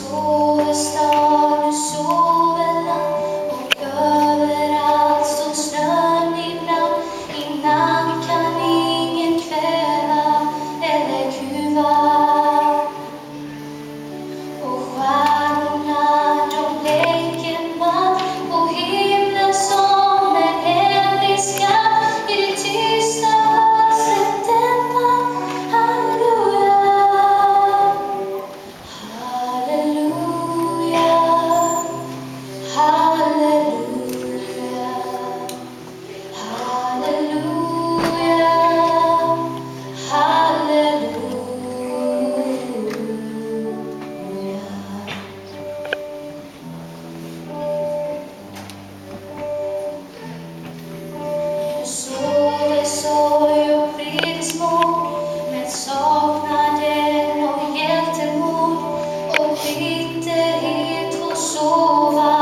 sover stad, nu sover land, och överallt står snön ibland. I natt kan ingen kväva eller kuva. Och stjärnorna de lägger matt på himlen som en hemlig skatt. I det tysta vattnet dämpat, halleluja. Halleluja, halleluja, halleluja, halleluja. Nu sover sorg och vredesmod, med saknaden och hjältemod, och bitterhet får sova.